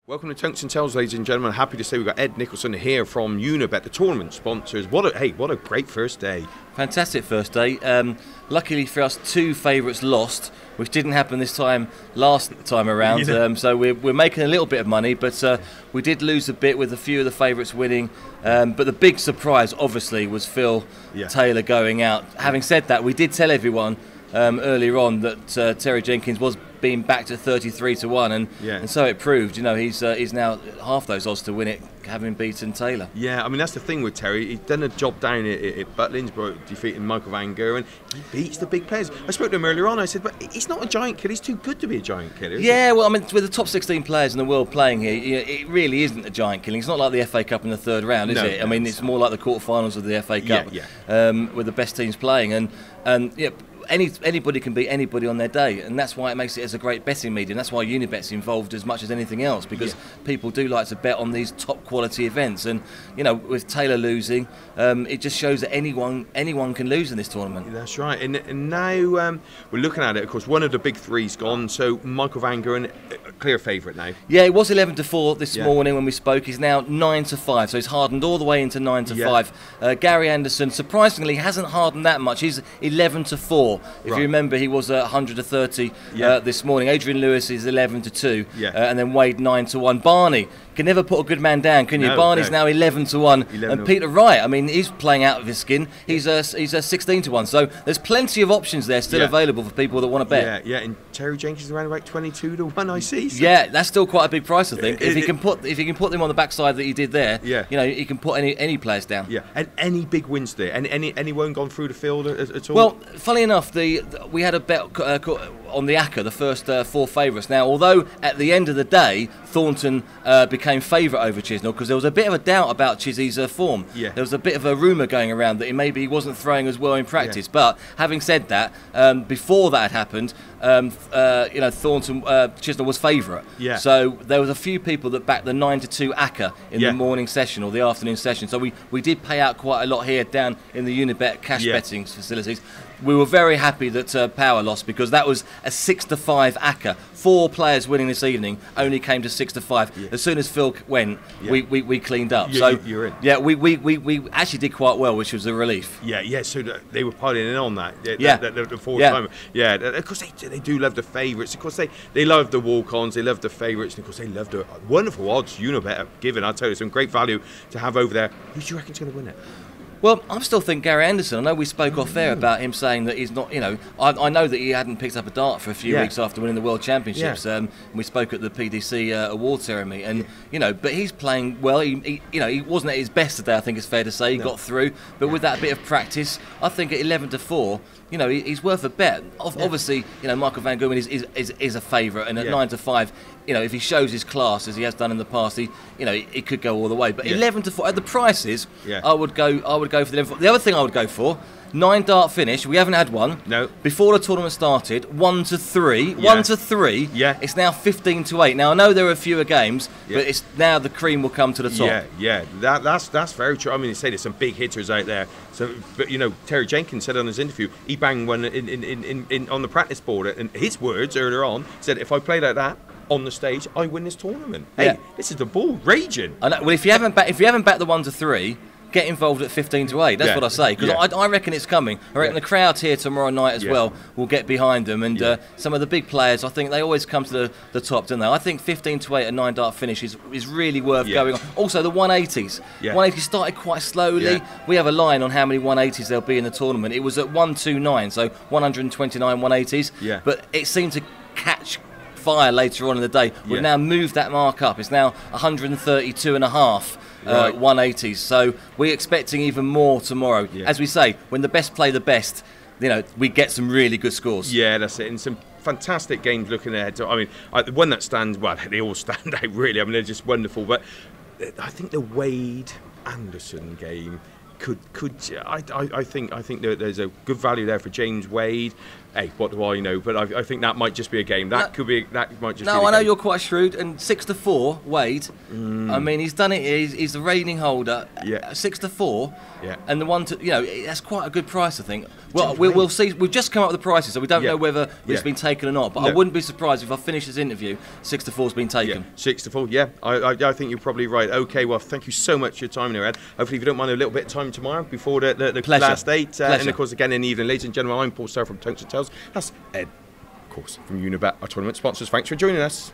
Welcome to TungstenTales, ladies and gentlemen. Happy to say we've got Ed Nicholson here from Unibet, the tournament sponsors. What a great first day. Fantastic first day. Luckily for us, two favourites lost, which didn't happen this time last time around. So we're making a little bit of money, but we did lose a bit with a few of the favourites winning. But the big surprise, obviously, was Phil Taylor going out. Having said that, we did tell everyone earlier on that Terry Jenkins was being backed at 33-1, and so it proved. You know, he's now half those odds to win it, having beaten Taylor. Yeah, I mean that's the thing with Terry. He's done a job down at Butlins, defeating Michael Van Gerwen. He beats the big players. I spoke to him earlier on. I said, but he's not a giant killer. He's too good to be a giant killer. Yeah, well, I mean, with the top 16 players in the world playing here, it really isn't a giant killing. It's not like the FA Cup in the third round, is it? I mean, it's more like the quarterfinals of the FA Cup, with the best teams playing, and yeah. Anybody can beat anybody on their day, and that's why it makes it as a great betting medium. That's why Unibet's involved as much as anything else, because people do like to bet on these top quality events. And you know, with Taylor losing, it just shows that anyone can lose in this tournament. That's right. And now we're looking at it. Of course, one of the big three's gone. So Michael Van Gerwen, a clear favourite now. Yeah, it was 11-4 this morning when we spoke. He's now 9-5, so he's hardened all the way into 9-5. Gary Anderson, surprisingly, hasn't hardened that much. He's 11-4. If you remember, he was 130 this morning. Adrian Lewis is 11-2, and then Wade 9-1. Barney can never put a good man down, can you? Barney's now 11-1, and Peter Wright, I mean, he's playing out of his skin. He's 16-1. So there's plenty of options there still available for people that want to bet. And Terry Jenkins is around about 22-1, I see. So. Yeah, that's still quite a big price, I think. If he can put them on the backside that he did there, you know, he can put any players down. Yeah, and any big wins there, and anyone gone through the field at all? Well, funnily enough, we had a bet on the ACCA, the first four favourites. Now, although at the end of the day, Thornton became favourite over Chisnell, because there was a bit of a doubt about Chizzy's form. There was a bit of a rumour going around that he wasn't throwing as well in practice. But having said that, before that had happened, you know, Thornton Chisnell was favourite. So there was a few people that backed the 9-2 ACCA in the morning session or the afternoon session. So we did pay out quite a lot here down in the Unibet cash betting facilities. We were very happy that Power lost, because that was a 6-5 ACCA. 4 players winning this evening only came to 6-5. As soon as Phil went, we cleaned up. You're in. Yeah, we actually did quite well, which was a relief. So they were piling in on that. The fourth time. Of course they do love the favourites. Of course they love the walk-ons. They love the favourites, and of course they love the wonderful odds Unibet have given. I'll tell you, some great value to have over there. Who do you reckon's going to win it? Well, I still think Gary Anderson. I know we spoke off air about him saying that he's not, you know, I know that he hadn't picked up a dart for a few weeks after winning the World Championships. We spoke at the PDC award ceremony, and you know, but he's playing well. He wasn't at his best today, I think it's fair to say. He got through, but with that bit of practice, I think at 11-4, you know, he's worth a bet. Obviously, you know, Michael Van Gerwen is a favourite, and at 9-5, you know, if he shows his class as he has done in the past, he could go all the way. But 11-4 at the prices, I would go for the 11-4. The other thing I would go for, 9-dart finish. We haven't had one. No. Before the tournament started, 1-3. 1-3. Yeah. It's now 15-8. Now I know there are fewer games, but it's now the cream will come to the top. That's very true. I mean, they say there's some big hitters out there. So, but you know, Terry Jenkins said on his interview, he banged one in on the practice board, and his words earlier on said, if I play like that on the stage, I win this tournament. Hey, this is the ball raging. I know. Well, if you haven't backed the 1-3. Get involved at 15-8. That's what I say, because I reckon it's coming. I reckon the crowd here tomorrow night as well will get behind them, and some of the big players, I think they always come to the top, don't they? I think 15-8 and 9-dart finish is really worth going on. Also, the 180s. 180s started quite slowly. We have a line on how many 180s there'll be in the tournament. It was at 129, so 129 180s. But it seemed to catch fire later on in the day. We've now moved that mark up. It's now 132.5. 180s, so we're expecting even more tomorrow. As we say, when the best play the best, you know, we get some really good scores. That's it, and some fantastic games looking ahead. I mean, the one that stands, well, they all stand out really. I mean, they're just wonderful. But I think the Wade Anderson game I think there's a good value there for James Wade. hey, what do I know? But I think that might just be a game. That might just. No, be I know game. you're quite shrewd. And 6-4, Wade. I mean, he's done it. He's the reigning holder. Yeah. 6-4. Yeah. And the one to, that's quite a good price, I think. Well, we'll see. We've just come up with the prices, so we don't know whether it's been taken or not. But I wouldn't be surprised if I finish this interview, 6-4's been taken. Yeah. 6-4. Yeah, I think you're probably right. Okay, well, thank you so much for your time, Ed. Hopefully, if you don't mind a little bit of time tomorrow before the last 8, and of course again in the evening, ladies and gentlemen. I'm Paul Starr from TungstenTales. That's Ed, of course, from Unibet, our tournament sponsors. Thanks for joining us.